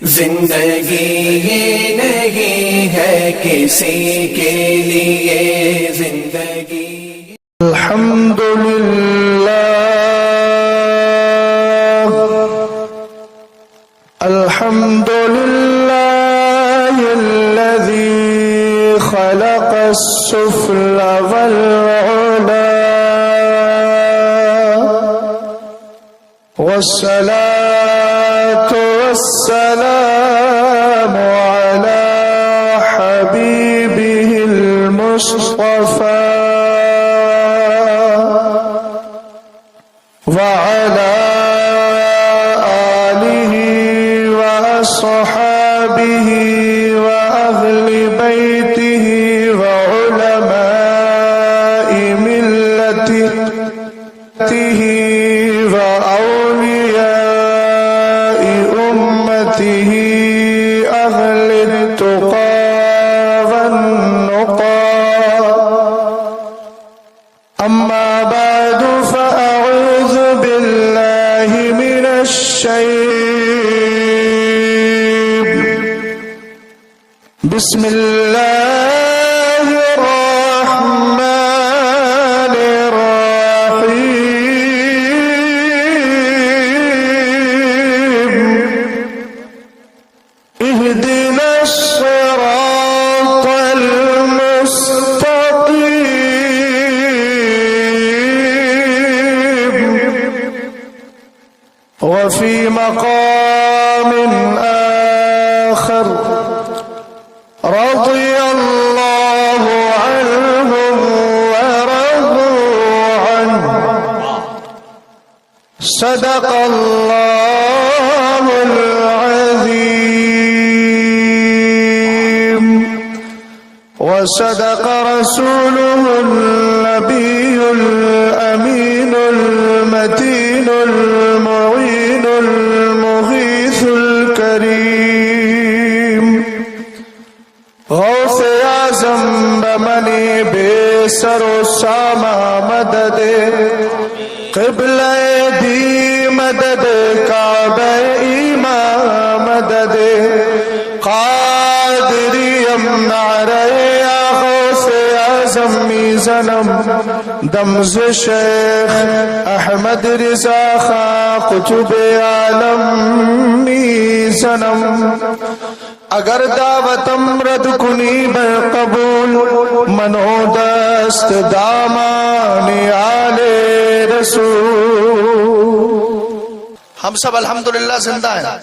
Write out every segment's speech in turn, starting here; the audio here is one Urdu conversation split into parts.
زندگی یہ نہیں ہے کسی کے لیے زندگی الحمدللہ الحمدللہ الذی خلق السفل والعلا والصلاة والسلام على حبيبه المصطفى وعلى آله وأصحابه وأهل بيته وعلماء ملته وأولياء أمته أهل التقى والنقى أما بعد فأعوذ بالله من الشيطان بسم الله الرحمن الرحيم اهدنا الصراط المستقيم وفي مقام آخر رضي الله عنهم ورضوا عنه صدق الله العظيم وصدق رسوله النبي الأمين المتين المعين المغيث الكريم غوث اعظم بمنی بے سر و سامہ مدد قبلہ دی مدد کعبہ ایمان مدد قادری امنعرہ یا غوث اعظم میزنم دمز شیخ احمد رضا خان قطب عالم میزنم اگر دعوتم رد کنی بر قبول منو دست دامان آل رسول. ہم سب الحمدللہ زندہ ہیں،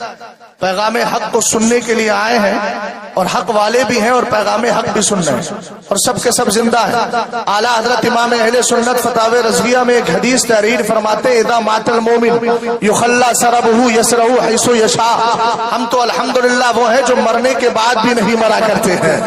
پیغام حق کو سننے کے لیے آئے ہیں اور حق والے بھی ہیں اور پیغام حق بھی سن رہے ہیں اور سب کے سب زندہ ہیں. اعلیٰ حضرت امام اہل سنت فتاوی رضویہ میں ایک حدیث تحریر فرماتے ہیں اذا مات المومن یخلی سربہ یسرہ حیث یشاء. ہم تو الحمدللہ وہ ہیں جو مرنے کے بعد بھی نہیں مرا کرتے ہیں.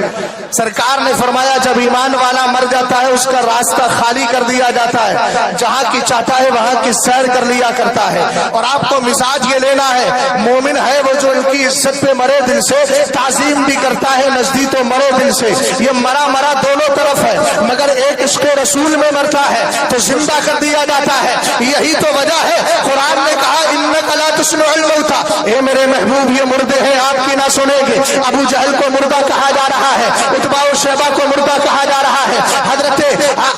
سرکار نے فرمایا جب ایمان والا مر جاتا ہے اس کا راستہ خالی کر دیا جاتا ہے، جہاں کی چاہتا ہے وہاں کی سیر کر لیا کرتا ہے. اور آپ کو مزاج یہ لینا ہے، مومن ہے وہ جو ان کی عزت پہ مرے دل سے، تعظیم بھی کرتا ہے نزدیک تو مرے دل سے. یہ مرا مرا دونوں طرف ہے، مگر ایک عشق رسول میں مرتا ہے تو زندہ کر دیا جاتا ہے. یہی تو وجہ ہے قرآن نے کہا انک لا تسمع الموتى، اے میرے محبوب یہ مردے ہیں آپ کی نہ سنیں گے. ابو جہل کو مردہ کہا جا رہا ہے، عتبہ و شیبہ کو مردہ کہا جا رہا ہے. حضرت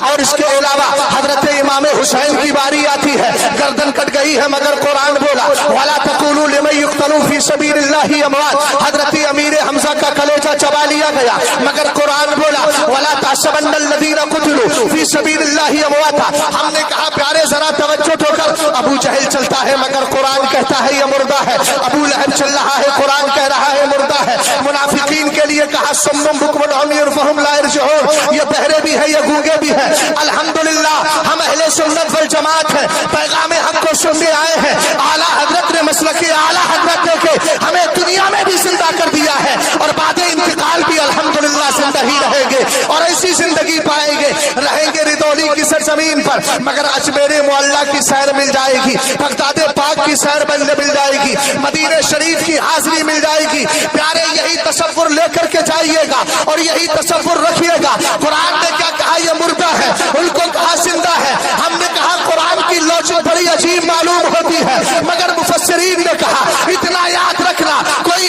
اور اس کے علاوہ حضرت امام حسین کی باری آتی ہے، گردن کٹ گئی ہے مگر قرآن بولا وَلَا تَقُولُوا لِمَن يُقْتَلُ فِي سَبِيلِ اللَّهِ أَمْوَاتٌ. حضرت امیر حمزہ کا کلیجہ چبا لیا گیا مگر قرآن بولا وَلَا تَحْسَبَنَّ الَّذِينَ قُتِلُوا فِي سَبِيلِ اللَّهِ أَمْوَاتٌ. ہم نے کہا پیارے ذرا توجہ ہو کر، ابو جہل چلتا ہے مگر قرآن کہتا ہے یہ مردہ ہے. ابو لہب چل رہا ہے قرآن کہہ رہا ہے مردہ ہے. منافقین کے لیے کہا صم بکم عمی فہم لا یرجعون، یہ بہرے بھی ہے یہ گونگے بھی ہے. الحمدللہ ہم اہل سنت والجماعت ہیں، پیغام حق کو سننے آئے ہیں. اعلیٰ حضرت نے مسلک اعلیٰ حضرت دے کے ہمیں دنیا میں بھی زندہ کر دیا ہے اور بعد انتقال بھی الحمدللہ زندہ ہی رہیں گے اور ایسی زندگی پائیں گے. رہیں گے ردولی کی سرزمین پر مگر اجمیر معلیٰ کی سیر مل جائے گی، بغداد پاک کی سیر مل جائے گی، مدینہ شریف کی حاضری مل جائے گی. پیارے یہی تصور لے کر کے جائیے گا اور یہی تصور رکھیے گا. قرآن نے کیا کہا یہ مردہ ہے، ان کو کہا زندہ ہے. ہم نے کہا قرآن کی لوجک بڑی عجیب معلوم ہوتی ہے مگر مفسرین نے کہا اتنا یاد رکھنا کوئی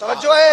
توجہ ہے.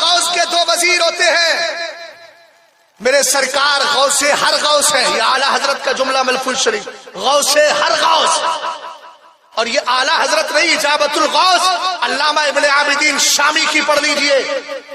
غوث کے دو وزیر ہوتے ہیں. میرے سرکار غوث ہر غوث ہے. یہ اعلیٰ حضرت کا جملہ ملفوظ شریف. غوث ہر غوث. اور یہ اعلیٰ حضرت نہیں، اجابت الغوث علامہ ابن عابدین شامی کی پڑھ لیجئے.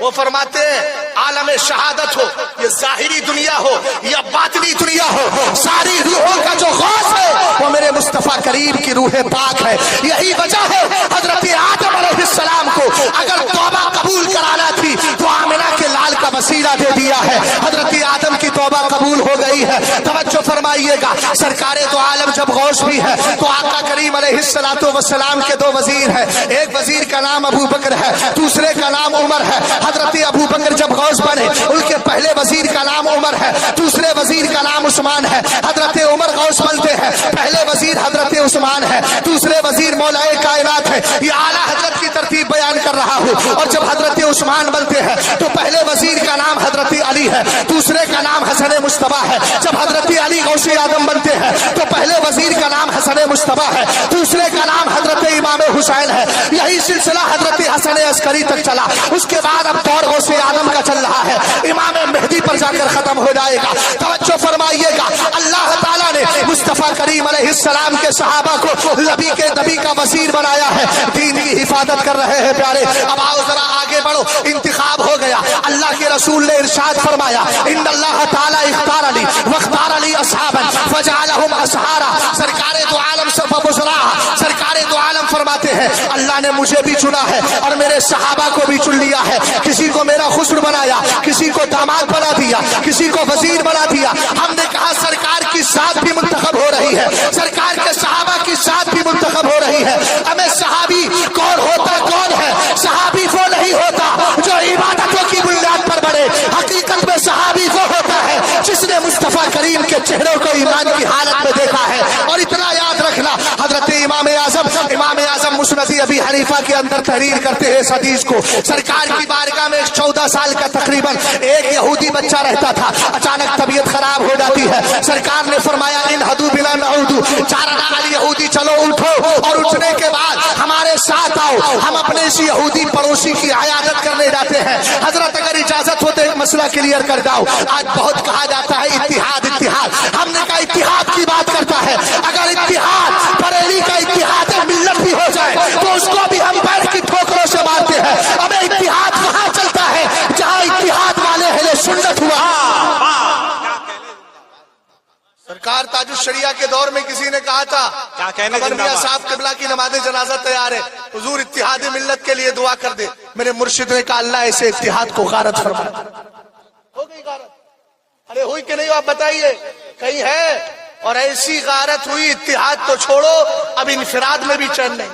وہ فرماتے ہیں عالم شہادت ہو، یہ ظاہری دنیا ہو یا باطنی دنیا ہو، ساری روحوں کا جو غوث ہے وہ میرے مصطفیٰ کریم کی روح پاک ہے. یہی وجہ ہے حضرت آدم علیہ السلام کو اگر توبہ قبول کرانا تھی تو آمنہ کے لال کا وسیلہ دے دیا ہے. حضرت آدم کی توبہ قبول ہو گئی ہے. توجہ فرمائیے گا. سرکار تو عالم جب غوث بھی ہے تو آقا کریم علیہ الصلوۃ والسلام کے دو وزیر ہیں. ایک وزیر کا نام ابو بکر ہے، دوسرے کا نام عمر ہے. حضرت ابو بکر جب غوث بنے ان کے پہلے وزیر کا نام عمر ہے، دوسرے وزیر کا نام عثمان ہے. حضرت عمر غوث بنتے ہیں، پہلے وزیر حضرت عثمان ہے، دوسرے وزیر مولا کائنات ہے. یہ اعلیٰ حضرت کی ترتیب بیان کر رہا ہوں. اور جب حضرت عثمان بنتے ہیں تو پہلے وزیر کا نام حضرت علی ہے، دوسرے کا نام حسن مصطفیٰ ہے. جب حضرت علی غوث اعظم بنتے ہیں تو پہلے وزیر کا نام حسن مصطفیٰ ہے، دوسرے کا نام حضرت امام حسین ہے. یہی سلسلہ حضرت حسن عسکری تک چلا. اس کے بعد اب دور غوث اعظم کا چل رہا ہے، امام مہدی پر جا کر ختم ہو جائے گا. توجہ فرمائیے گا. اللہ تعالیٰ نے مصطفیٰ کریم علیہ السلام کے صحابہ کو نبی کے نبی کا وزیر بنایا ہے، دین کی حفاظت کر رہے ہیں. پیارے اب آؤ ذرا آگے بڑھو. انتخاب ہو گیا. اللہ کے رسول نے ارشاد فرمایا ان اللہ تعالیٰ اختار علی واختار علی اصحابا فجعلهم اسحارا. سرکار دو عالم سرکار دو عالم فرماتے ہیں اللہ نے مجھے بھی چنا ہے اور میرے صحابہ کو بھی چن لیا ہے. کسی کو میرا خسر بنایا، کسی کو داماد بنا دیا، کسی کو وزیر بنا دیا. ہم نے کہا سرکار کی ذات بھی منتخب ہو رہی ہے، سرکار کے صحابہ کی ذات بھی منتخب ہو رہی ہے. ہمیں صحابی کون ہوتا کون ہے؟ صحابی وہ نہیں ہوتا جو عبادتوں کی بنیاد پر بڑھے. حقیقت میں صحابی وہ ہوتا ہے جس نے مصطفیٰ کریم کے چہروں کو ایمان کی حالت میں دیکھا ہے. اور اتنا یاد رکھنا حضرت امام اعظم مسند ابی حنیفہ کے اندر تحریر کرتے ہیں اس حدیث کو. سرکار کی بارگاہ میں 14 سال کا تقریباً ایک یہودی بچہ رہتا تھا. اچانک طبیعت خراب ہو جاتی ہے. سرکار نے فرمایا انہدو بلا نعودو، چارنا علی یہودی چلو اٹھو اور اٹھنے کے بعد ہمارے ساتھ آؤ، ہم اپنے اس یہودی پڑوسی کی عیادت کرنے جاتے ہیں. حضرت اگر اجازت ہو تو ایک مسئلہ کلیئر کر جاؤ. آج بہت کہا جاتا ہے اتحاد اتحاد. ہم نے کہا اتحاد کی بات کرتا ہے. اگر اتحاد بریلی کا اتحاد ملت بھی ہو جائے تو اس کو بھی ہم بیٹھ کی ٹھوکروں سے مارتے ہیں. اب اتحاد وہاں چلتا ہے جہاں اتحاد والے اہل سنت ہوا. سرکار تاج الشریعہ کے دور میں کسی نے کہا تھا کیا کہنے میاں صاحب قبلہ کی نماز جنازہ تیار ہے، حضور اتحاد ملت کے لیے دعا کر دے. میرے مرشد نے کہا اللہ ایسے اتحاد کو غارت فرما. ہو گئی غارت؟ ارے ہوئی کہ نہیں ہو آپ بتائیے. کہیں ہے؟ اور ایسی غارت ہوئی اتحاد تو چھوڑو اب انفراد میں بھی چین نہیں.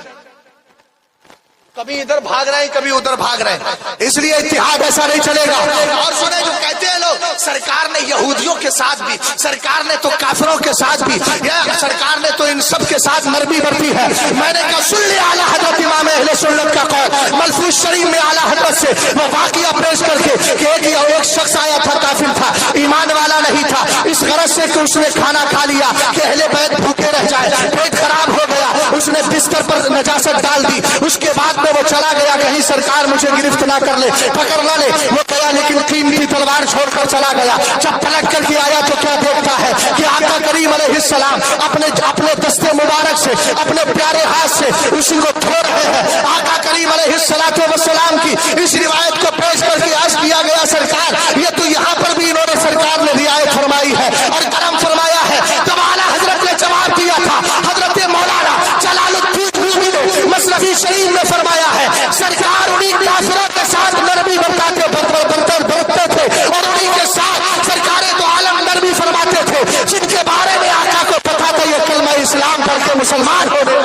کبھی ادھر بھاگ رہے ہیں کبھی ادھر بھاگ رہے ہیں. اس لیے اتحاد ایسا نہیں چلے گا. اور سنیں جو کہتے ہیں لوگ سرکار نے یہودیوں کے ساتھ بھی، سرکار نے تو کافروں کے ساتھ بھی، یا سرکار نے تو ان سب کے ساتھ نرمی برتی ہے. میں نے کہا سن لیا اعلیٰ حضرت امام اہل سنت کا قول ملفوظ شریف میں اعلیٰ حضرت سے وہ واقعہ پیش کر کے کہ ایک شخص آیا تھا، کافر تھا، ایمان والا نہیں تھا، اس غرض سے کہ اس نے کھانا کھا لیا کہ اہل بیت بھوکے رہ جائے. پیٹ خراب ہو گیا، اس نے بستر پر نجاست ڈال دی. اس کے بعد وہ چلا گیا کہیں سرکار مجھے گرفت نہ کر لے، پکڑ نہ لے. وہ گیا لیکن قیمتی تلوار چھوڑ کر چلا گیا. جب پلٹ کر کے آیا تو کیا دیکھتا ہے کہ آقا کریم علیہ السلام اپنے دستے مبارک سے، اپنے پیارے ہاتھ سے اسی کو دھو رہے ہیں. آقا کریم علیہ السلام کی اس روایت کو پیش کر کے عرض کیا گیا سرکار یہ تو یہاں پر بھی انہوں نے سرکار نے رعایت فرمائی ہے اور کرم فرمایا ہے. تب اعلیٰ حضرت نے جواب دیا تھا. حضرت مولانا جلال الدین رومی نے مثنوی شریف میں فرمایا ہے سرکار انہی کافروں کے ساتھ نرمی برتتے تھے اور انہی کے ساتھ سرکار تو عالم نرمی فرماتے تھے جن کے بارے میں آقا کو پتا تھا یہ کلمہ اسلام پڑھ کے مسلمان ہو گئے.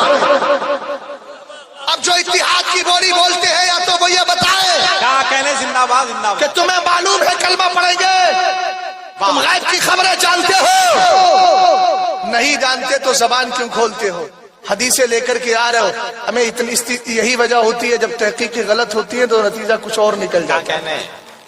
اب جو اتحاد کی بولی بولتے ہیں یا تو وہ یہ بتائیں کیا کہنے زندہ باد کہ تمہیں معلوم ہے کلمہ پڑھیں گے، تم غیب کی خبریں جانتے ہو؟ نہیں جانتے تو زبان کیوں کھولتے ہو؟ حدیثیں لے کر کے آ رہے ہو. ہمیں اتنی یہی وجہ ہوتی ہے جب تحقیق غلط ہوتی ہے تو نتیجہ کچھ اور نکل جاتا ہے.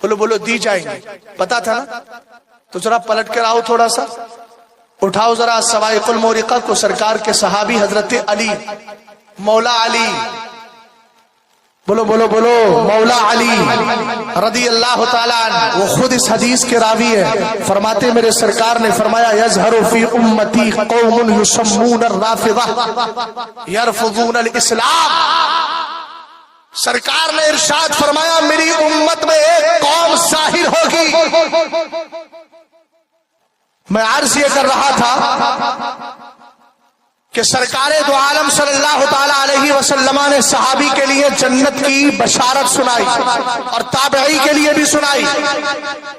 بولو بولو دی جائیں گے. پتا تھا نا؟ تو ذرا پلٹ کر آؤ، تھوڑا سا اٹھاؤ ذرا سوائق المورقہ کو. سرکار کے صحابی حضرت علی، مولا علی، بولو بولو بولو، مولا علی رضی اللہ تعالیٰ عنہ، وہ خود اس حدیث کے راوی ہے. فرماتے میرے سرکار نے فرمایا یظہر فی امتی قوم یسمون الرافضہ یرفضون الاسلام. سرکار نے ارشاد فرمایا میری امت میں ایک قوم ظاہر ہوگی. میں عرض یہ کر رہا تھا کہ سرکار دو عالم صلی اللہ تعالی علیہ وسلم نے صحابی کے لیے جنت کی بشارت سنائی اور تابعی کے لیے بھی سنائی.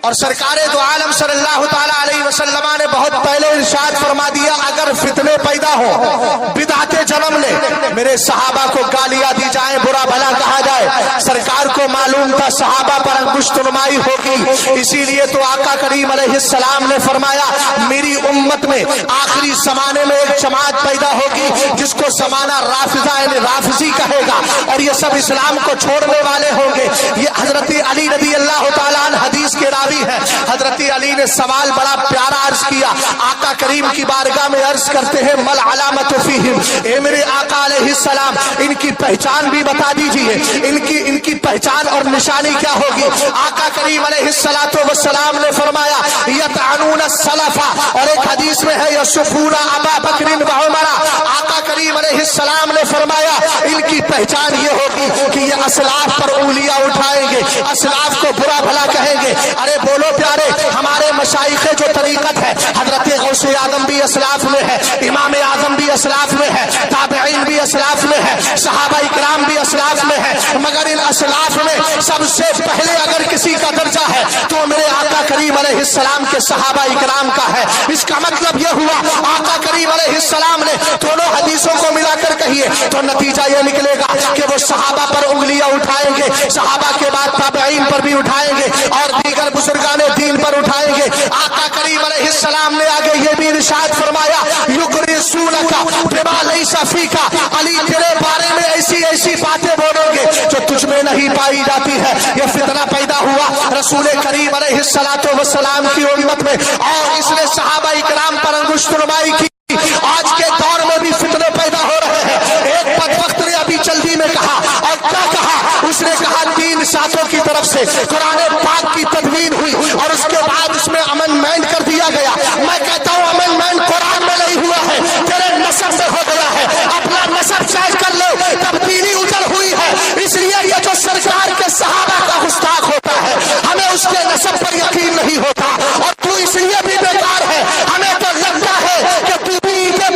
اور سرکار دو عالم صلی اللہ تعالی علیہ وسلم نے بہت پہلے ارشاد فرما دیا اگر فتنے پیدا ہو، بدعتیں جنم لے، میرے صحابہ کو گالیاں دی جائیں، برا بھلا کہا جائے، سرکار کو معلوم تھا صحابہ پر انگشت نمائی ہوگی. اسی لیے تو آقا کریم علیہ السلام نے فرمایا میری امت میں آخری زمانے میں ایک جماعت پیدا ہوگی جس کو زمانہ رافضہ یعنی رافضی کہے گا، اور یہ سب اسلام کو چھوڑنے والے ہوں گے. یہ حضرت علی رضی اللہ تعالیٰ عنہ حدیث کے راوی ہے. حضرت علی نے سوال بڑا پیارا عرض کیا. آقا کریم کی بارگاہ میں عرض کرتے ہیں مل علامت فیہم، اے میرے آقا علیہ السلام ان کی پہچان بھی بتا دیجئے، ان کی پہچان اور نشانی کیا ہوگی. آقا کریم علیہ السلام نے فرمایا یطعنون السلف، اور ایک حدیث میں ہے یسبون ابا بکر و عمر. آقا کریم علیہ السلام نے فرمایا ان کی پہچان یہ ہوگی کہ یہ اسلاف پر انگلیاں اٹھائیں گے، اسلاف کو برا بھلا کہیں گے. ارے بولو پیارے، ہمارے مشائخ جو طریقت ہے حضرت غوث اعظم بھی اسلاف میں ہے، امام اعظم بھی اسلاف میں ہے، تابعین بھی اسلاف میں ہے، صحابہ اکرام بھی اسلاف میں ہے. مگر ان اسلاف میں سب سے پہلے اگر کسی کا درجہ ہے تو میرے آقا کریم علیہ السلام کے صحابہ اکرام کا ہے. اس کا مطلب یہ ہوا آقا کریم علیہ السلام نے دونوں حدیثوں کو ملا کر کہیے تو نتیجہ یہ نکلے گا کہ وہ صحابہ پر انگلیاں اٹھائیں گے، صحابہ کے بعد تابعین پر بھی اٹھائیں گے اور دیگر بزرگان دین پر اٹھائیں گے. آقا کریم علیہ السلام نے آگے یہ بھی ارشاد فرمایا یقرسونک بما لیس فیک، علی تیرے بارے میں ایسی ایسی باتیں بولو گے جو تجھ میں نہیں پائی جاتی ہے. یہ فتنہ پیدا ہوا رسول کریم علیہ السلام کی امت میں اور اس نے صحابہ اکرام پر انگشت نمائی کی. آج کے دور میں بھی فتنے پیدا ہو رہے ہیں. ایک بدبخت نے ابھی جلدی میں کہا، اور کیا کہا؟ اس نے کہا 3 ساتھوں کی طرف سے قرآن پاک کی تدوین ہوئی اور اس کے بعد اس میں امنڈمنٹ کر دیا گیا. میں کہتا ہوں امنڈمنٹ قرآن میں نہیں ہوا ہے، تیرے نسب سے ہو گیا ہے. اپنا نسب چیک کر لو، تبدیلی اجل ہوئی ہے. اس لیے یہ جو سرکار کے صحابہ کا گستاخ ہوتا ہے ہمیں اس کے نسب پر یقین نہیں ہوتا، اور تو اس لیے بھی بیکار ہے. ہمیں تو لگتا ہے کہ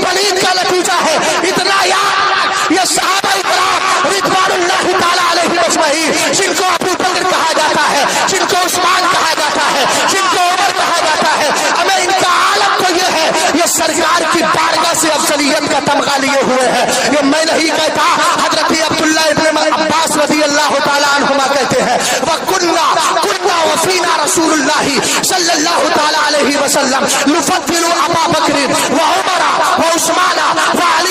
پلید کا نتیجہ ہے. اتنا یاد یہ صحابہ اکرام رضوان اللہ تعالی علیہ اجمعین جن کو ابو بکر کہا جاتا ہے، جن کو عثمان کہا جاتا ہے، جن کو عمر کہا جاتا ہے، ہمیں ان کا عالم تو یہ ہے یہ سرکار کی بارگاہ سے افضلیت کا تمغہ لیے ہوئے ہیں. یہ میں نہیں کہتا، حضرت عبداللہ ابن عباس رضی اللہ تعالی عنہما کہتے ہیں وَكُنَّا وَفِينَا رسول اللہ صلی اللہ تعالی علیہ وسلم نفضل ابا بکر وعمر وعثمان وعلی.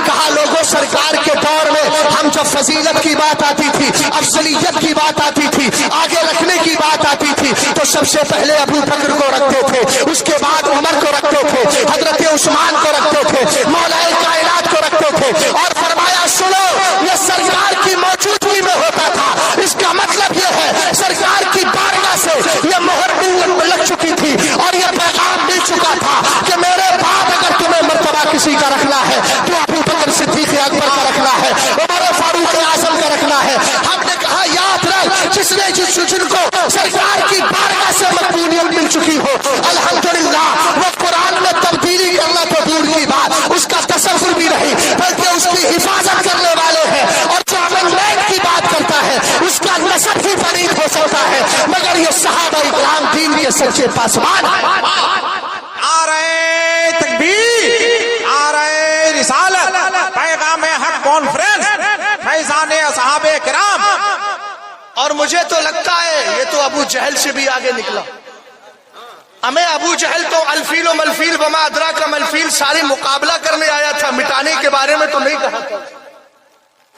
کہا لوگوں سرکار کے دور میں ہم جب فضیلت کی بات آتی تھی، افضلیت کی بات آتی تھی، آگے رکھنے کی بات آتی تھی تو سب سے پہلے ابو بکر کو رکھتے تھے، اس کے بعد عمر کو رکھتے تھے، حضرت عثمان کو رکھتے تھے، مولا کائنات کو رکھتے تھے. اور فرمایا سنو یہ سرکار کی موجودگی میں ہوتا تھا. اس کا مطلب یہ ہے سرکار کی بارگاہ سے یہ مہر لگ چکی تھی اور یہ پیغام مل چکا تھا کہ میرے بعد اگر تمہیں مرتبہ کسی کا رکھنا ہے تو ابو بکر صدیق اکبر کا رکھنا ہے، عمر فاروق اعظم کا رکھنا ہے. ہم نے کہا یاد رکھ جن کو سرکار کی بارگاہ سے مقبولیت مل چکی ہو الحمدللہ وہ قرآن میں تبدیلی کرنا تو دور کی بات، اس کا تصور بھی نہیں بلکہ اس کی حفاظت کرنے والے ہیں. اور جو امنڈمنٹ کی بات کرتا ہے اس کا نسب بھی فرید ہو سکتا ہے، مگر یہ صحابہ اکرام دین کے سچے پاسبان. آ رہے تکبیر، آ رہے رسالت، پیغام حق کانفرنس، فیضان اصحاب کرام. اور مجھے تو لگتا ہے یہ تو ابو جہل سے بھی آگے نکلا. ہمیں ابو جہل تو الفیل و ملفیل وما ادراک ملفیل ساری مقابلہ کرنے آیا تھا، مٹانے کے بارے میں تو نہیں کہا تھا.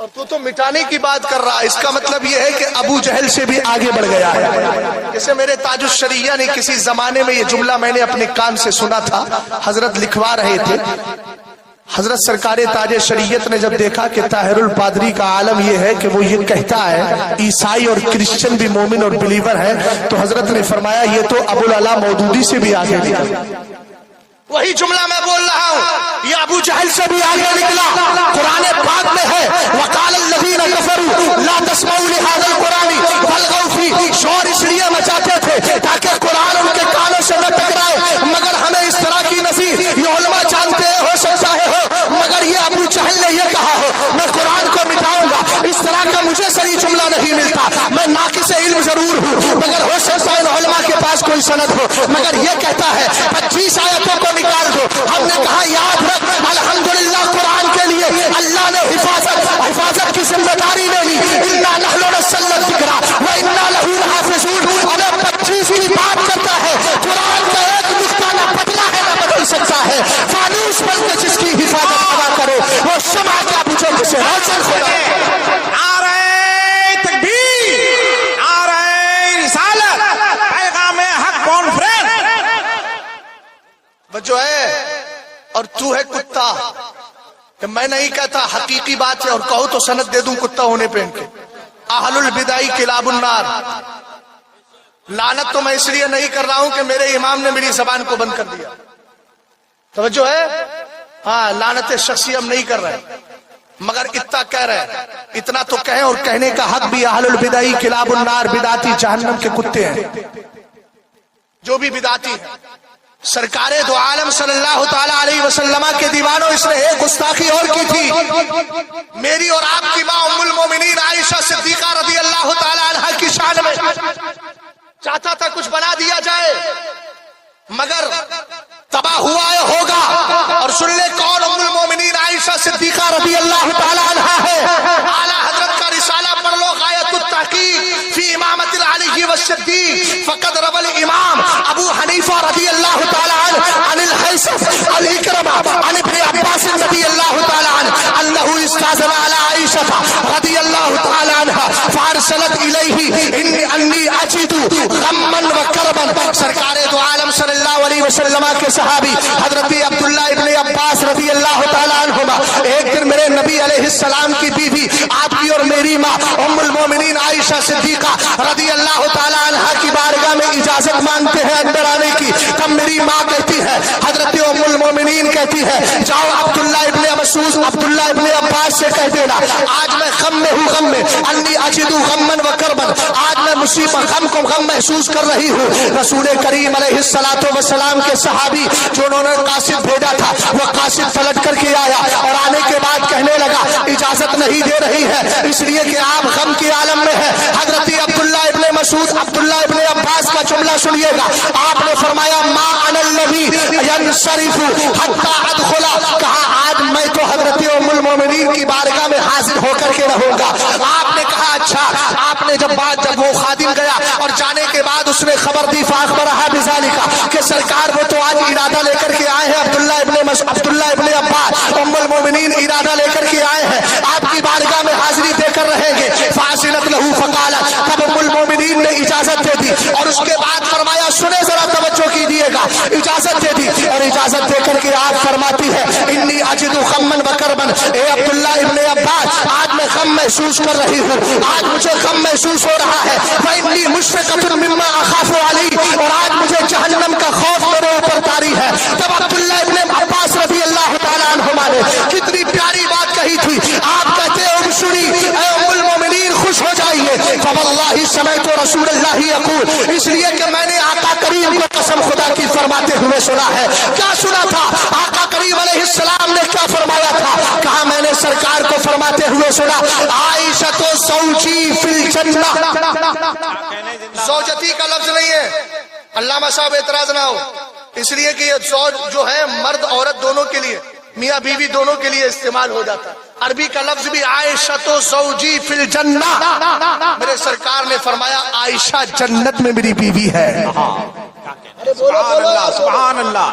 اور تو مٹانے کی بات کر رہا ہے. اس کا مطلب یہ ہے کہ ابو جہل سے بھی آگے بڑھ گیا ہے. جیسے میرے تاج الشریعہ نے کسی زمانے میں یہ جملہ میں نے اپنے کان سے سنا تھا, حضرت لکھوا رہے تھے. حضرت سرکار تاج شریعت نے جب دیکھا کہ طاہر الپادری کا عالم یہ ہے کہ وہ یہ کہتا ہے عیسائی اور کرسچن بھی مومن اور بلیور ہے, تو حضرت نے فرمایا یہ تو ابو العلا مودودی سے بھی آگے نکلا. وہی جملہ میں بول رہا ہوں, یہ ابو جہل سے بھی آگے نکلا. قرآن پاک میں ہے وقال الذین کفروا لا تسمعوا لهذا القرآن والغوا فیہ. شور اس لیے مچاتے تھے تاکہ قرآن ان کے کانوں سے نہ ٹکرائے, مگر ہمیں اس طرح کی نصیحت یہ علماء جانتے ہیں, ہو سکتا ہے ہو, مگر یہ ابو جہل نے یہ کہا ہو میں قرآن کو مٹاؤں گا. اس طرح کا مجھے صحیح جملہ نہیں ملتا. میں ناقص علم ضرور ہوں, مگر ہو سکتا ہے علماء کے پاس کوئی سند ہو, مگر یہ کہتا ہے 25 آیتوں کو نکال دو. ہم نے کہا یاد رکھ الحمدللہ قرآن کے لیے اللہ نے حفاظت کی ذمہ داری لے لی. انا نحن نزلنا الذکر وانا لہ لحافظون. اگر 25 کی بات کرتا ہے, قرآن کا ایک نقطہ نہ بدلا ہے نہ بدل سکتا ہے. فانوس بن کے جس کی حفاظت ادا کرو وہ شمع کا بجھو سے روشن خدا. نعرہ تکبیر, نعرہ رسالت, پیغام حق کانفرنس. جو ہے اور تو ہے کتا, کہ میں نہیں کہتا حقیقی بات ہے, اور کہو تو سند دے دوں کتا ہونے پہ ان کے. اہل البدع کلاب النار. لعنت تو میں اس لیے نہیں کر رہا ہوں کہ میرے امام نے میری زبان کو بند کر دیا, توجہ ہے, ہاں لعنت شخصی ہم نہیں کر رہے, مگر اتنا کہہ رہے ہیں, اتنا تو کہیں, اور کہنے کا حق بھی اہل البدع کلاب النار, بدعتی جہنم کے کتے ہیں جو بھی بدعتی ہیں. سرکار دو عالم صلی اللہ تعالی علیہ وسلم کے دیوانوں, اس نے ایک گستاخی اور کی تھی. میری اور آپ کی ماں ام المومنین عائشہ صدیقہ رضی اللہ تعالی عنہ کی شان میں چاہتا تھا کچھ بنا دیا جائے, مگر تباہ ہوا ہے ہوگا. اور سن لے کون ام المومنین عائشہ صدیقہ رضی اللہ تعالی عنہ ہے. اعلی حضرت کا رسالہ پڑھ لو, غایت التحقیق فی امامت العلی والصدیق. فقد روى الامام ابو حنیفہ رضی اللہ تعالی عنہ عن الحیثم الکرمہ عن ابن عباس رضی اللہ تعالی عنہ انه استاذن على عائشہ رضی اللہ تعالی عنہ فارسلت الیہ انی اجد غما وکربا. سرکار دو عالم صلی اللہ علیہ وسلم کے صحابی حضرت عبداللہ ابن عباس رضی اللہ تعالی عنہما ایک دن میرے نبی علیہ السلام کی بیوی آپ کی اور میری ماں ام المومنین عائشہ صدیقہ رضی اللہ تعالی عنہ کی بارگاہ میں اجازت مانگتے ہیں اندر آنے کی. تب میری ماں کہتی ہے, حضرت ام المومنین کہتی ہے, جاؤ عبداللہ ابن مسعود عبداللہ ابن عباس سے کہہ دینا آج میں غم میں ہوں, غم میں, انی اجد غما وکربا, آج میں مصیبت غم محسوس کر رہی ہوں. رسول کریم علیہ الصلوۃ والسلام کے صحابی جو انہوں نے قاصد بھیجا تھا, وہ قاصد پلٹ کر کے آیا, اور آنے کے بعد کہنے لگا اجازت نہیں دے رہی ہے اس لیے کہ آپ غم کے عالم میں ہیں. حضرت عبداللہ ابن مسعود عبداللہ ابن عباس کا جملہ سنیے گا. آپ نے فرمایا ما انا الذی ینصرف حتی ادخل, کہا آج میں تو حضرت ام المومنین کی بارگاہ میں حاضر ہو کر کے رہوں گا. آپ نے کہا اچھا. آپ نے جب وہ خادم گیا اور جانے کے بعد اس نے خبر دی فاخبرہا بذالک, کہ سرکار وہ تو آج ارادہ لے کر کے آئے ہیں, عبداللہ ابن عباس ام المومنین ارادہ لے کر کے آئے ہیں, آپ کی بارگاہ میں حاضری دے کر رہیں گے. فاصلت لہو فقالت, تب ام المومنین نے اجازت دے دی, اور اس کے بعد فرمایا سنے ذرا توجہ کیجیے گا, اجازت دے دی, اور اجازت دے کر کے آپ فرماتی ہے انی اجد غما وکربا, اے عبداللہ ابن عباس آج میں غم محسوس کر رہی ہوں, آج مجھے غم محسوس ہو رہا ہے. فإنی مشفقۃ مما اخاف علی, اور آج مجھے جہنم کا خوف میرے اوپر طاری ہے. تب عبداللہ ابن عباس رضی اللہ تعالی عنہما نے کتنی پیاری بات کہی تھی. آپ کہتے ام سنی, اے ام المومنین خوش ہو جائیے. فواللہ سمعت رسول اللہ یقول, اس لیے کہ میں نے آقا کریم کو قسم خدا کی فرماتے ہوئے سنا ہے. کیا سنا تھا؟ آقا کریم علیہ السلام نے کیا فرمایا تھا؟ کہا میں نے سرکار کو فرماتے ہوئے سنا عائشہ تو زوجی فی الجنہ. زوجتی کا لفظ نہیں ہے, علامہ صاحب اعتراض نہ ہو, اس لیے کہ یہ زوج جو ہے مرد عورت دونوں کے لیے, میاں بیوی دونوں کے لیے استعمال ہو جاتا ہے. عربی کا لفظ بھی عائشہ تو زوجی فی الجنہ. میرے سرکار نے فرمایا عائشہ جنت میں میری بیوی ہے. سبحان اللہ, سبحان اللہ.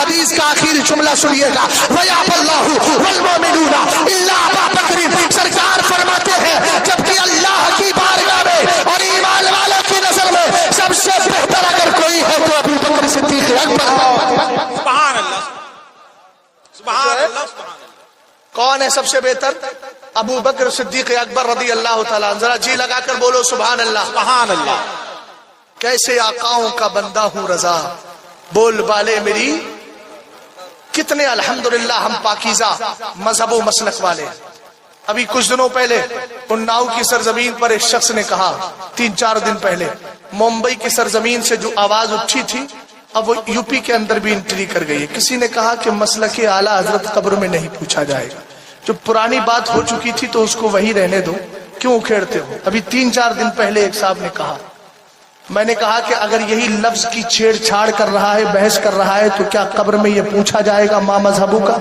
حدیث کا آخری جملہ سنیے گا، وَيَعْبَ اللَّهُ وَالْمُؤْمِنُونَ إِلَّا أَبَا بَكْرٍ، سرکار فرماتے ہیں جبکہ اللہ کی بارگاہ میں اور ایمان والوں کی نظر میں سب سے بہتر اگر کوئی ہے تو ابو بکر صدیق اکبر۔ سبحان اللہ، سبحان اللہ، سبحان اللہ۔ کون ہے سب سے بہتر؟ ابو بکر صدیق اکبر رضی اللہ تعالیٰ عنہ۔ ذرا جی لگا کر بولو سبحان اللہ، سبحان اللہ۔ کیسے آقاؤں کا بندہ ہوں رضا، بول بالے میری کتنے الحمدللہ ہم پاکیزہ مذہب و مسلک والے۔ ابھی کچھ دنوں پہلے اناؤ کی سرزمین پر ایک شخص نے کہا، 3-4 دن پہلے ممبئی کی سرزمین سے جو آواز اٹھی تھی اب وہ یو پی کے اندر بھی انٹری کر گئی ہے۔ کسی نے کہا کہ مسلک اعلیٰ حضرت قبر میں نہیں پوچھا جائے گا، جو پرانی بات ہو چکی تھی تو اس کو وہی رہنے دو، کیوں اکھیڑتے ہو؟ ابھی 3-4 دن پہلے ایک صاحب نے کہا، میں نے کہا کہ اگر یہی لفظ کی چھیڑ چھاڑ کر رہا ہے، بحث کر رہا ہے، تو کیا قبر میں یہ پوچھا جائے گا ماں مذہبوں کا؟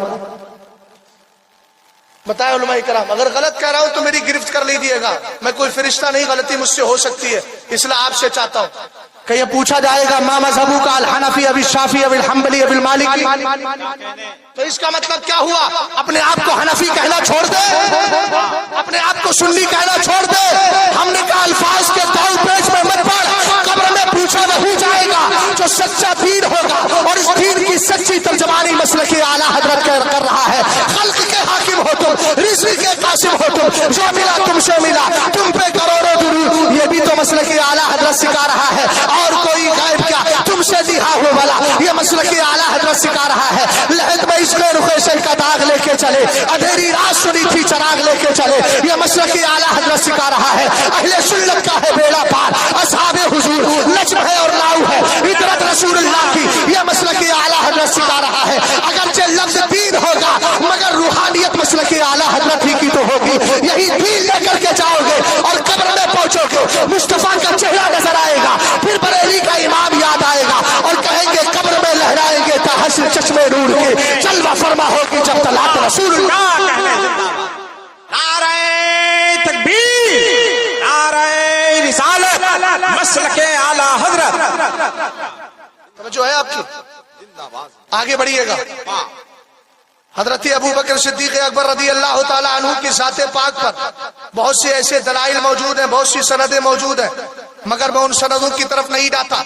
بتائے علماء کرام، اگر غلط کہہ رہا ہوں تو میری گرفت کر لیجیے گا، میں کوئی فرشتہ نہیں، غلطی مجھ سے ہو سکتی ہے، اس لیے آپ سے چاہتا ہوں کہ یہ پوچھا جائے گا ماں مذہبوں کا، الحنفی ابی الشافعی ابی الحنبلی ابی المالکی، تو اس کا مطلب کیا ہوا؟ اپنے آپ کو حنفی کہنا چھوڑ دے، اپنے آپ کو سنی کہنا چھوڑ دے۔ ہم نے کہا الفاظ کے داؤ پیچ میں مت پڑ، قبر میں پوچھا وہی جائے گا جو سچا دین ہوگا، اور اس دین کی سچی ترجمانی مسلک اعلیٰ حضرت کر رہا ہے۔ خلق کے حاکم ہو تم، رزق کے قاسم ہو تم، جو ملا تم سے ملا، تم پہ کروڑوں درود، یہ بھی تو مسلک اعلیٰ حضرت سکھا رہا ہے۔ اور کوئی غائب کیا تم سے دہا ہو والا، یہ مسلک اعلیٰ حضرت سکھا رہا ہے۔ لہد میں اس میں رخیشن کا داغ لے کے چلے، اندھیری رات سنی تھی چراغ لے کے چلے، یہ مسلک اعلیٰ حضرت سکھا رہا ہے۔ اہل سنت کا ہے بیڑا پار، اصحاب حضور نجم ہے اور لاؤ ہے، عطرت رسول اللہ کی، یہ مسلک اعلیٰ حضرت سکھا رہا ہے۔ اگرچہ لفظ دین ہوگا مگر روحانیت مسلک اعلیٰ حضرت ہی کی تو ہوگی۔ یہی دین لے کر کے جاؤ گے اور قبر میں پہنچو گے، مصطفیٰ کا چہرہ نظر آئے گا، پھر بریلی کا امام یاد آئے گا، اور کہیں گے قبر میں لہرائیں گے تا حشر چشمے نور کے، جلوہ فرما ہوگی جب طلعت رسول اللہ۔ نعرہ تکبیر، نعرہ رسالت، مسلک اعلیٰ حضرت۔ توجہ ہے آپ کی؟ آگے بڑھیے گا۔ حضرت ابو بکر صدیق اکبر رضی اللہ تعالیٰ عنہ کی ذات پاک پر بہت سے ایسے دلائل موجود ہیں، بہت سی سندیں موجود ہیں، مگر میں ان سندوں کی طرف نہیں جاتا،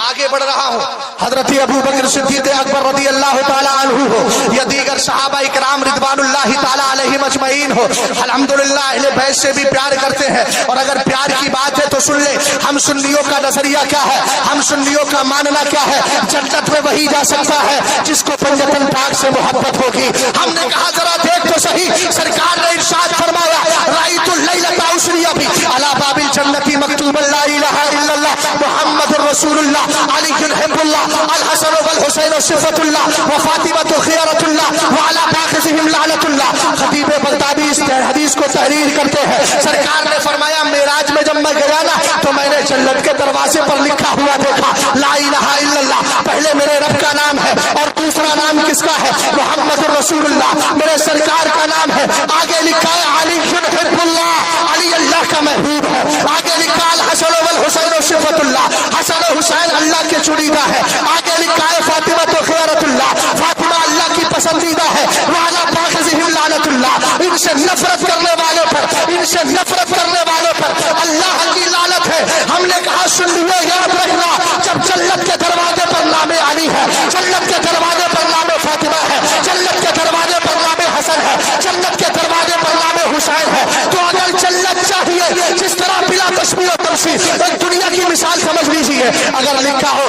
آگے بڑھ رہا ہوں۔ حضرت ابو بکر صدیق اکبر رضی اللہ تعالیٰ عنہ ہو یا دیگر صحابہ اکرام رضوان اللہ تعالیٰ علیہم اجمعین ہو، الحمدللہ اہل بیت سے بھی پیار کرتے ہیں۔ اور اگر پیار کی بات ہے تو سن لے، ہم سنیوں کا نظریہ کیا ہے، ہم سنیوں کا ماننا کیا ہے؟ جنت میں وہی جا سکتا ہے جس کو پنجتن پاک سے محبت ہوگی۔ ہم نے کہا ذرا دیکھ تو صحیح، سرکار نے ارشاد فرمایا، رأیت اللیلۃ اسری بی علی باب الجنۃ مکتوبا لا الہ الا اللہ محمد رسول اللہ علی حب اللہ الحسن والحسین صفۃ اللہ وفاطمہ خیرۃ اللہ وعلی فاخذہم لعنۃ اللہ۔ خطیب بغدادی اس حدیث کو تحریر کرتے ہیں، سرکار نے فرمایا معراج میں جب میں گیا نا تو میں نے جنت کے دروازے پر لکھا ہوا دیکھا، لا الہ الا اللہ، پہلے میرے رب کا نام ہے اور دوسرا نام کس کا ہے؟ محمد رسول اللہ، میرے سرکار کا نام ہے، آگے لکھا ہے علی حب اللہ، علی اللہ کا محبوب ہے، آگے لکھا الحسن والحسین صفۃ اللہ، حسن و حسین اللہ کے چنیدہ ہے، آگے لکھا ہے فاطمہ تو خیرۃ اللہ، فاطمہ اللہ کی پسندیدہ ہے، وعلی فاخذہم لعنۃ اللہ، ان سے نفرت کرنے والوں پر، ان سے نفرت کرنے والوں پر اللہ کی لعنت ہے۔ ہم نے کہا سنیے یاد رکھنا، جب جنت کے دروازے پر نام علی ہے، جنت کے دروازے پر نام فاطمہ ہے، جنت کے دروازے پر نام حسن ہے، جنت کے دروازے پر نام حسین ہے، تو اگر جنت چاہیے جس طرح بلا تشبیہ و تمثیل، ایک دنیا کی مثال سمجھ لیجیے، اگر لکھا ہو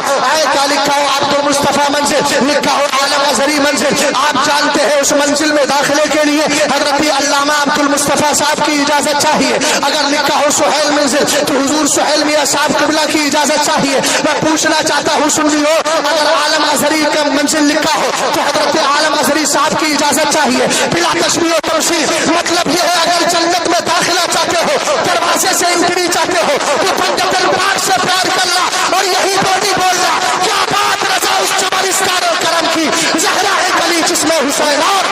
کیا لکھا ہو عبد المصطفیٰ منزل، لکھا ہو عالم ازہری منزل، آپ جانتے ہیں اس منزل میں داخلے کے لیے حضرت علامہ عبد المصطفیٰ صاحب کی اجازت چاہیے، اگر لکھا ہو سہیل منزل تو حضور سہیل میاں صاحب قبلہ کی اجازت چاہیے۔ میں پوچھنا چاہتا ہوں سنیو، اگر عالم ازہری کا منزل لکھا ہو تو حضرت عالم ازہری صاحب کی اجازت چاہیے، بلا تشبیہ و تمثیل۔ مطلب یہ ہے اگر جنت میں داخلہ چاہتے ہو، دروازے سے انٹری چاہتے ہو تو پنجتن پاک سے پیار کرنا اور یہی بولی بولنا، کیا بات رضا اس چمنستان و کرم کی، زہرا ہے گلی جس میں حسین اور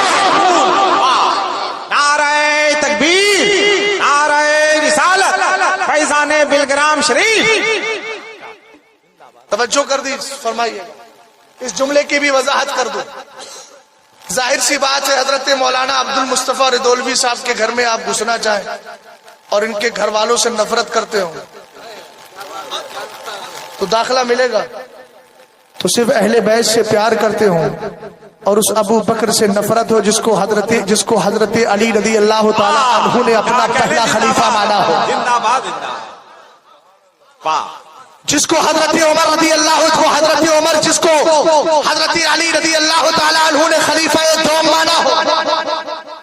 نعرہ تکبیر، نعرہ رسالت، فیضان بلگرام شریف۔ توجہ کر دی فرمائیے، اس جملے کی بھی وضاحت کر دو. ظاہر سی بات ہے حضرت مولانا عبد المصطفیٰ ردولوی صاحب کے گھر میں آپ گھسنا چاہیں اور ان کے گھر والوں سے نفرت کرتے ہوں تو داخلہ ملے گا. تو صرف اہل بیت سے پیار کرتے ہوں اور اس ابو بکر سے نفرت ہو جس کو حضرت علی رضی اللہ تعالیٰ عنہ نے اپنا پہلا خلیفہ مانا ہو, زندہ باد زندہ واہ, جس کو حضرت عمر رضی اللہ جس کو حضرت علی رضی اللہ تعالیٰ عنہ نے خلیفہ دوم مانا ہو,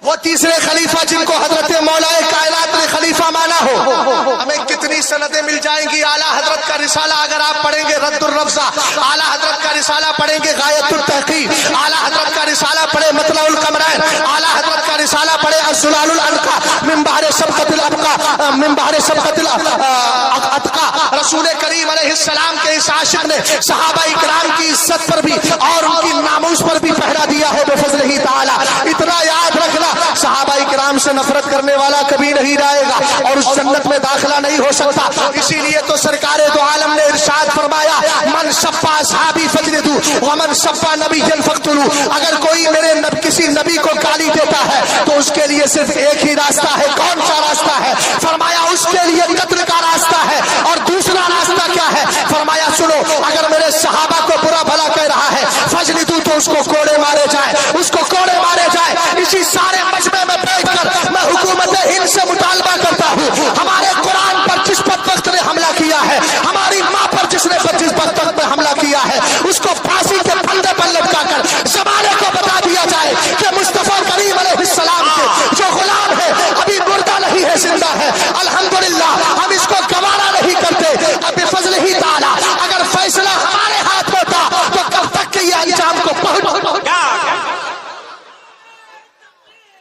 وہ تیسرے خلیفہ جن کو حضرت مولا کائنات نے خلیفہ مانا ہو. ہمیں کتنی سندیں مل جائیں گی. اعلیٰ حضرت کا رسالہ اگر آپ پڑھیں گے رد الرفضہ, اعلیٰ حضرت کا رسالہ پڑھیں گے غایت التحقیق, اعلیٰ حضرت کا رسالہ پڑھے مطلع القمرین, اعلیٰ حضرت کا رسالہ پڑھے الزلال الانقا من بحر سبقت الابقا من بحر سبقت الاتقا. رسول کریم علیہ السلام کے اس عاشق نے صحابہ اکرام کی عزت پر بھی اور ان کی ناموس پر بھی پہرا دیا ہے بفضل ہی تعالی. اتنا یاد رکھنا, صحابہ اکرام سے نفرت کرنے والا کبھی نہیں رہے گا اور اس جنت میں داخلہ نہیں ہو سکتا. اسی لیے تو سرکار دو عالم نے ارشاد فرمایا من سبا اصحابی فجلدوا ومن سبا نبیا فاقتلوا. اگر کوئی میرے کسی نبی کو گالی دیتا ہے تو اس کے لیے صرف ایک ہی راستہ ہے. کون سا راستہ ہے؟ فرمایا اس کے لیے قتل کا راستہ ہے. اور دوسرا راستہ کیا ہے؟ فرمایا سنو, اگر میرے صحابہ کو برا بھلا کہہ رہا ہے فجلدوا تو اس کو کوڑے مارے جائے, اس کو کوڑے مارے جائے. اسی سارے مجمع میں بیٹھ کر میں حکومت ہند سے مطالبہ کرتا ہوں, ہمارے قرآن پر جس بدبخت نے حملہ کیا ہے, ہماری ماں پر جس نے جس بدبخت نے حملہ کیا ہے, اس کو پھانسی کے پھندے پر لٹکا کر زمانے کو بتا دیا جائے کہ مصطفیٰ کریم علیہ السلام کے جو غلام ہے ابھی مردہ نہیں ہے, زندہ ہے. الحمدللہ ہم اس کو گوارا نہیں کرتے. اب بفضل ہی تعالی اگر فیصلہ ہمارے ہاتھ ہوتا تو کب تک کے یہ انجام کو پہنچ.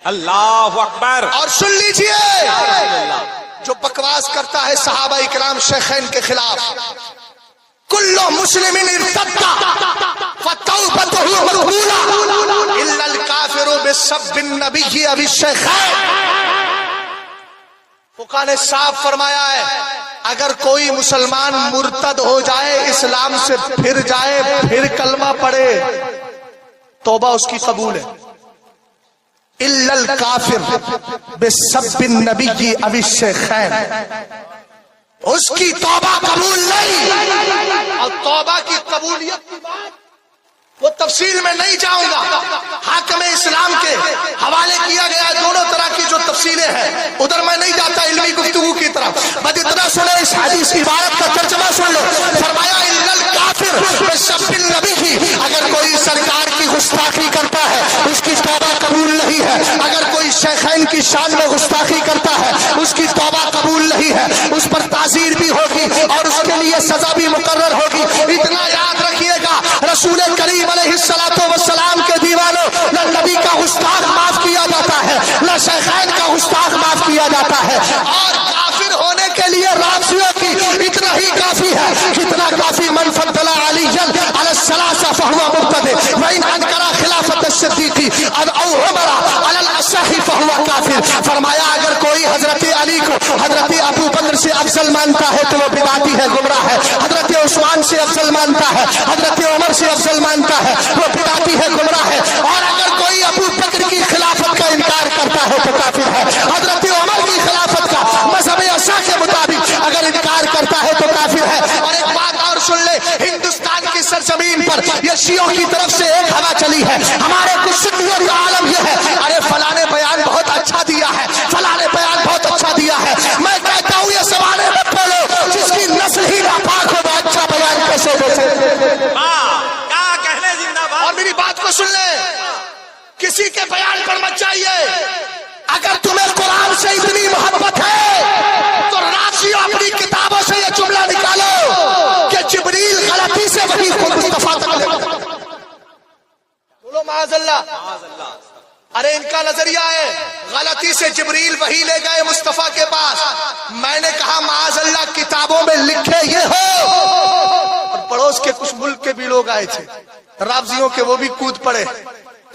اللہ اکبر. اور سن لیجئے, جو بکواس کرتا ہے صحابہ اکرام شیخین کے خلاف, کل مسلم ارتد فتوبتہ مقبولہ الا الکافر بسب النبی اب الشیخین. فقہ نے صاف فرمایا ہے اگر کوئی مسلمان مرتد ہو جائے, اسلام سے پھر جائے, پھر کلمہ پڑھے, توبہ اس کی قبول ہے. الا الکافر بسب النبی اب الشیخین, اس کی توبہ قبول نہیں. اور توبہ کی قبولیت کی بات وہ تفصیل میں نہیں جاؤں گا, حاکم اسلام کے حوالے کیا گیا ہے دونوں طرح کی جو تفصیلیں ہیں, ادھر میں نہیں جاتا علمی گفتگو کی طرف. بس اتنا سنے, اس حدیث عبارت کا ترجمہ سن لو. فرمایا الا الکافر بسب النبی, اگر کوئی سرکار کی گستاخی کرتا ہے اس کی توبہ قبول نہیں ہے. اگر کوئی شیخین کی شان میں گستاخی کرتا ہے اس کی توبہ قبول نہیں ہے. اس پر تعزیر بھی ہوگی اور اس کے لیے سزا بھی مقرر ہوگی. اتنا یاد رکھیے گا, رسول کریم علیہ السلام کے دیوانوں, نہ نبی کا گستاخ معاف کیا جاتا ہے, نہ شیخین کا گستاخ معاف کیا جاتا ہے. اور کافر ہونے کے لیے رافضیوں کی اتنا ہی کافی ہے جتنا کافی من فضل علیٰ علی الثلاثہ فہو مبتدع وان انکر خلافت الصدیق او عمر علی الاصح فہو کافر. فرمایا اگر کوئی حضرت علی کو حضرت ابو بکر سے افضل مانتا ہے تو وہ بدعتی ہے, گمراہ ہے. حضرت عثمان سے افضل مانتا ہے, حضرت عمر سے افضل مانتا ہے, وہ بدعتی ہے, گمراہ ہے. اور اگر کوئی ابو بکر کی خلافت کا انکار کرتا ہے تو کافر ہے. حضرت عمر کی خلافت کا مذہب عصا کے مطابق اگر انکار کرتا ہے تو کافر ہے. اور ایک بات اور سن لے, ہندوستان کی سرزمین پر یہ شیعوں کی طرف سے ایک ہوا چلی ہے, ہمارے کچھ سنیوں کا عالم یہ ہے ارے فلاں نے بیان بہت اچھا دیا ہے, فلاں نے بیان بہت اچھا دیا ہے. میں کہتا ہوں یہ زمانے میں پڑھو جس کی نسل ہی ناپاک ہو, اچھا بیان کیسے دے سکتے. اور میری بات کو سن لیں, کسی کے بیان پر مت جائیے. اگر تمہیں قرآن سے اتنی محبت ہے تو رافضیوں اپنی کتابوں سے یہ جملہ نکالو کہ جبریل غلطی سے وحی کو مصطفیٰ تک بولو معاذ اللہ. ارے ان کا نظریہ ہے غلطی سے جبریل وحی لے گئے مصطفیٰ کے پاس. میں نے کہا معاذ اللہ کتابوں میں لکھے یہ ہو. اور پڑوس کے کچھ ملک کے بھی لوگ آئے تھے رافضیوں کے, وہ بھی کود پڑے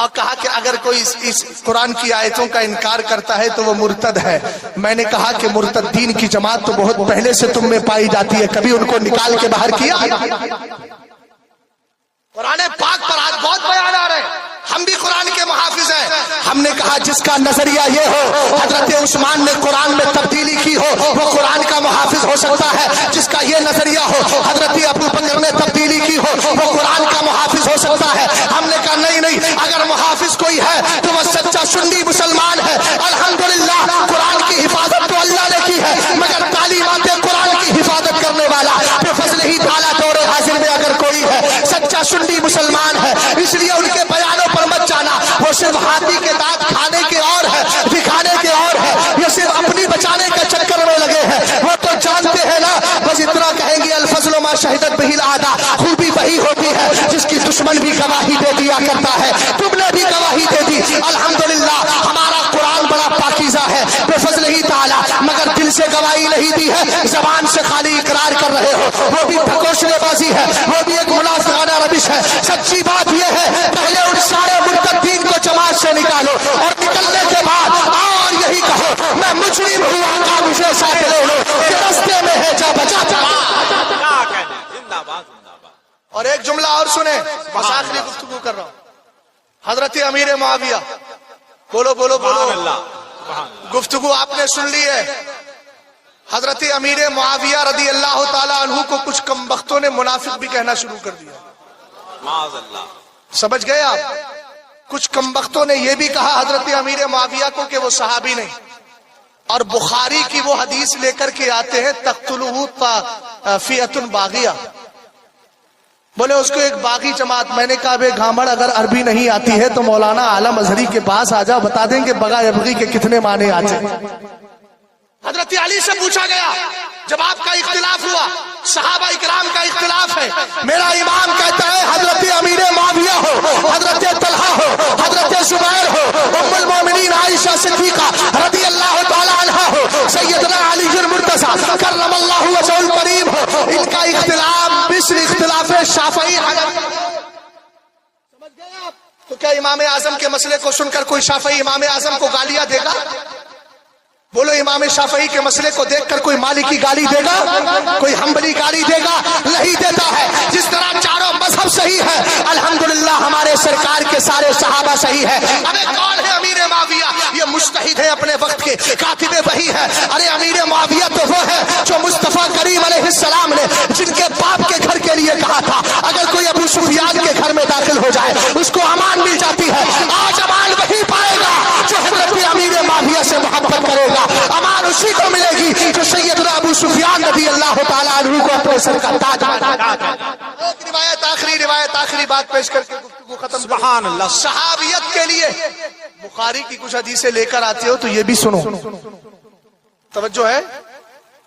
اور کہا کہ اگر کوئی اس قرآن کی آیتوں کا انکار کرتا ہے تو وہ مرتد ہے. میں نے کہا کہ مرتدین کی جماعت تو بہت پہلے سے تم میں پائی جاتی ہے, کبھی ان کو نکال کے باہر کیا؟ قرآن پاک پر آج بہت بیان آ رہے ہیں، ہم بھی قرآن کے محافظ ہیں. ہم نے کہا جس کا نظریہ یہ ہو حضرت عثمان نے قرآن میں تبدیلی کی ہو وہ قرآن کا محافظ ہو سکتا ہے. جس کا یہ نظریہ ہو حضرت ابو بکر نے تبدیلی کی ہو وہ قرآن کا محافظ ہو سکتا ہے. ہم نے کہا نہیں، اگر محافظ کوئی ہے تو وہ سچا سنی مسلمان ہے. الحمدللہ قرآن کی حفاظت تو اللہ نے کی ہے، مگر تعلیمات قرآن کی حفاظت کرنے والا بفضل ہی تعالیٰ دور حاضر میں اگر کوئی ہے سچا سنی مسلمان ہے. اس لیے ان کے بیانوں پر مت جانا، وہ صرف ہاتھی کے دانت کھانے کے اور ہے، دکھانے کے اور ہے. یہ صرف اپنی بچانے کا چکر میں لگے ہیں. وہ تو جانتے ہیں نا، بس اتنا کہیں گے الفضل ما شہدت بہ العادہ، خوبی وہی ہوتی ہے جس کی دشمن بھی گواہی دے دیا کرتا ہے. تم نے بھی گواہی دے دی. الحمدللہ ہمارا قرآن بڑا پاکیزہ ہے بفضل ہی تعالیٰ، مگر دل سے گواہی نہیں دی ہے، زبان سے خالی اقرار کر رہے ہو. وہ بھی ٹھکوشنے بازی ہے، وہ بھی ایک منافقانہ روش ہے. سچی بات یہ ہے پہلے ان سارے مرتدین کو جماعت سے نکالو اور نکلنے کے بعد اور یہی کہو میں مجرم ہوں، آقا مجھے ساتھ لے لو کہ رستے میں ہے جا بچا. کیا کہنے، زندہ باد زندہ باد. اور ایک جملہ اور سنیں، بس آخری گفتگو کر رہا ہوں. حضرت امیر معاویہ، بولو بولو سبحان بولو، اللہ سبحان اللہ. گفتگو آپ نے سن لی ہے. حضرت امیر معاویہ رضی اللہ تعالیٰ عنہ کو کچھ کم بختوں نے منافق بھی کہنا شروع کر دیا. معاذ اللہ. سمجھ گئے آپ؟ کچھ کم بختوں نے یہ بھی کہا حضرت امیر معاویہ کو کہ وہ صحابی نہیں، اور بخاری کی وہ حدیث لے کر کے آتے ہیں تقتلہ فئۃ باغیہ، بولے اس کو ایک باغی جماعت. میں نے کہا بے گھامڑ اگر عربی نہیں آتی ہے تو مولانا عالم ازہری کے پاس آ جاؤ، بتا دیں کہ بغا یبغی کے کتنے معنی آتے ہیں. حضرت علی سے پوچھا گیا جب آپ کا اختلاف ہوا، صحابہ اکرام کا اختلاف ہے، میرا امام کہتا ہے حضرت امیر معاویہ ہو، حضرت طلحہ ہو، حضرت زبیر ہو، ام المومنین عائشہ صدیقہ رضی اللہ تعالی عنہا ہو، سیدنا علی المرتضی کرم اللہ وجہہ الکریم ہو، ان کا اختلاف مثل اختلاف شافعی حنفی. سمجھ گئے آپ؟ تو کیا امام اعظم کے مسئلے کو سن کر کوئی شافعی امام اعظم کو گالیاں دے گا؟ بولو امام شافعی کے مسئلے کو دیکھ کر کوئی مالکی گالی دے گا؟ کوئی حنبلی گالی دے گا؟ نہیں دیتا ہے. جس طرح چاروں مذہب صحیح ہے الحمدللہ ہمارے سرکار کے سارے صحابہ صحیح ہے. ابے کون ہے امیر معاویہ؟ یہ مجتہد ہے اپنے وقت کے، کاتب وحی ہے. ارے امیر معاویہ تو وہ ہے جو مصطفیٰ کریم علیہ السلام نے جن کے باپ کے گھر کے لیے کہا تھا اگر کوئی ابو سفیان کے گھر میں داخل ہو جائے اس کو امان مل جاتی ہے. آج امان وہی پائے گا جو حضرت امیر معاویہ سے محبت کرے گا. امان اسی کو ملے گی جو سیدنا ابو سفیان رضی اللہ تعالیٰ عنہ کو اپنے سر کا تاج بنا. ایک روایت آخری بات پیش کر کے گفتگو ختم. سبحان اللہ. صحابیت کے لیے بخاری کی کچھ حدیثیں لے کر آتے ہو تو یہ بھی سنو، توجہ ہے.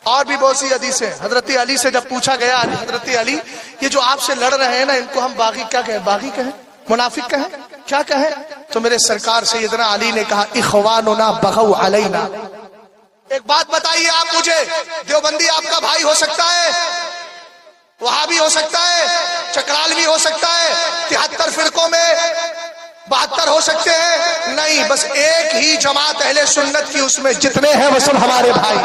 اور بھی بہت سی حدیثیں. حضرت علی سے جب پوچھا گیا حضرت علی یہ جو آپ سے لڑ رہے ہیں نا ان کو ہم باغی کیا کہیں؟ باغی کہیں؟ منافق کہیں؟ کیا کہیں؟ تو میرے سرکار سیدنا علی نے کہا اخواننا بغوا علینا. ایک بات بتائیے آپ مجھے، دیوبندی آپ کا بھائی ہو سکتا ہے، وہابی ہو سکتا ہے، چکرالوی ہو سکتا ہے، 73 فرقوں میں 72 ہو سکتے ہیں؟ نہیں، بس ایک ہی جماعت اہل سنت کی، اس میں جتنے ہیں وہ سب ہمارے بھائی.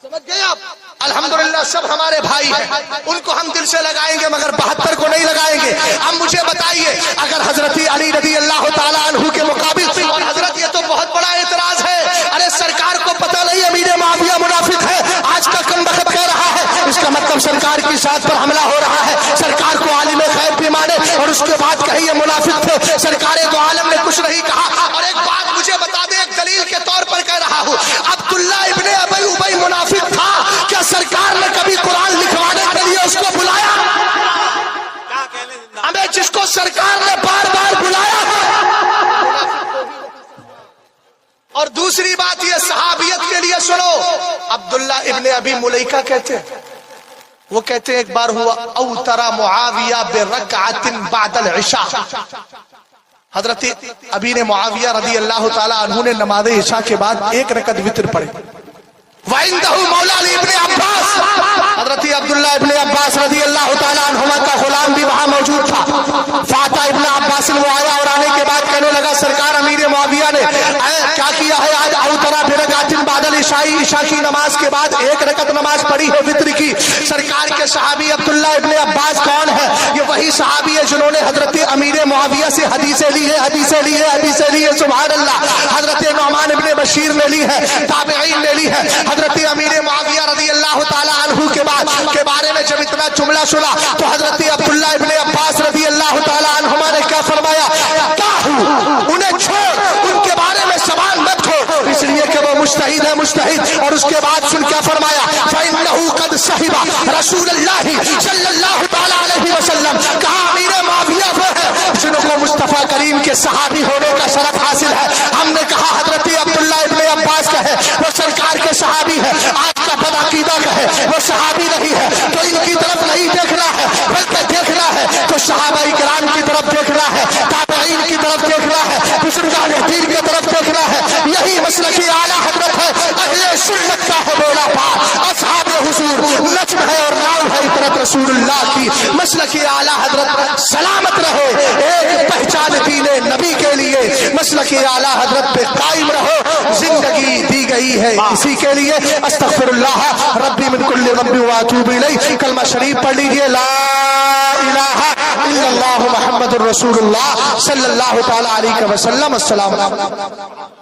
سمجھ گئے آپ؟ الحمدللہ سب ہمارے بھائی ہیں، ان کو ہم دل سے لگائیں گے مگر 72 کو نہیں لگائیں گے. اب مجھے بتائیے اگر حضرت علی رضی اللہ تعالیٰ عنہ کے مقابل، اور حضرت یہ تو بہت بڑا اعتراض ہے، ارے سرکار کو پتہ نہیں امیر معاویہ منافق ہے، آج کا کم بخت کہہ رہا ہے، اس کا مطلب سرکار کی ذات پر حملہ ہو رہا ہے. سرکار کو عالم غیب بھی مانے اور اس کے بعد کہیں یہ منافق تھے. سرکار دو عالم نے کچھ نہیں کہا. اور ایک بات مجھے بتا دیں، ایک دلیل کے طور پر کہہ رہا ہوں، عبداللہ ابن ابی منافق تھا، کیا سرکار نے کبھی قرآن لکھوانے کے لیے اس کو بلایا؟ کیا کہنے، ہمیں جس کو سرکار نے بار بار بلایا. اور دوسری بات یہ صحابیت کے لیے سنو، عبداللہ ابن ابی ملیکہ کہتے ہیں، وہ کہتے ہیں ایک بار ہوا اوتر معاویہ برکعت بعد العشاء. حضرت ابی نے معاویہ رضی اللہ تعالی عنہ نے نماز عشاء کے بعد ایک رکعت وتر پڑھی. وَعِنْدَهُ مولا علی ابن عباس، حضرت عبداللہ ابن عباس رضی اللہ تعالیٰ عنہما کا غلام بھی وہاں موجود تھا. فاتح ابن عباس وہ آیا اور آنے کے بعد کہنے لگا سرکار امیر معاویہ نے کیا کیا ہے آج اوترا برکعت بعد العشاء عشاء کی نماز کے بعد 1 رکعت نماز پڑھی ہے وتر کی. سرکار کے صحابی عبداللہ ابن عباس کون ہے؟ یہ وہی صحابی ہے جنہوں نے حضرت امیر معاویہ سے حدیثیں لی ہے. سبحان اللہ. حضرت نعمان ابن بشیر نے لی ہے, تابعین نے لی ہے. حضرت امیر معاویہ رضی اللہ تعالی عنہ کے بارے میں جب اتنا جملہ سنا تو حضرت عبداللہ ابن عباس رضی اللہ تعالی عنہما نے کیا فرمایا؟ انہیں چھوڑ, ان کے بارے میں سوال مت چھوڑ, اس لیے کہ وہ مجتہد ہے مجتہد. اور اس کے بعد سن کیا فرمایا؟ فإنه قد صحب رسول اللہ صلی اللہ تعالی علیہ وسلم. کہا امیر معاویہ وہ ہے جن کو مصطفیٰ کریم کے صحابی ہونے کا شرف حاصل ہے. ہم نے کہا حضرت عبداللہ ابن عباس کا ہے, وہ سرکار کے صحابی ہے. آج کا بدعقیدہ کا ہے, وہ صحابی نہیں ہے. تو ان کی طرف نہیں دیکھنا ہے بلکہ دیکھنا ہے تو صحابہ کرام کی طرف دیکھنا ہے, تابعین کی طرف دیکھنا ہے, بزرگان دین کی طرف دیکھنا ہے. یہی مسلک اعلیٰ حضرت ہے, اہل سنت کا ہے بولا پاک, اصحاب حضور نجم ہے اور نام ہے اطرت رسول اللہ کی. مسلک اعلیٰ حضرت سلامت رہے, ایک پہچان دین نبی کے لیے مسلک اعلیٰ حضرت پہ قائم رہو. زندگی دی گئی ہے اسی کے لیے. استغفر اللہ ربی من کل ذنب واتوب الیہ. کلمہ شریف پڑھ لیجیے, لا الہ الا اللہ محمد الرسول اللہ صلی اللہ تعالی علیہ وسلم. السلام علیکم.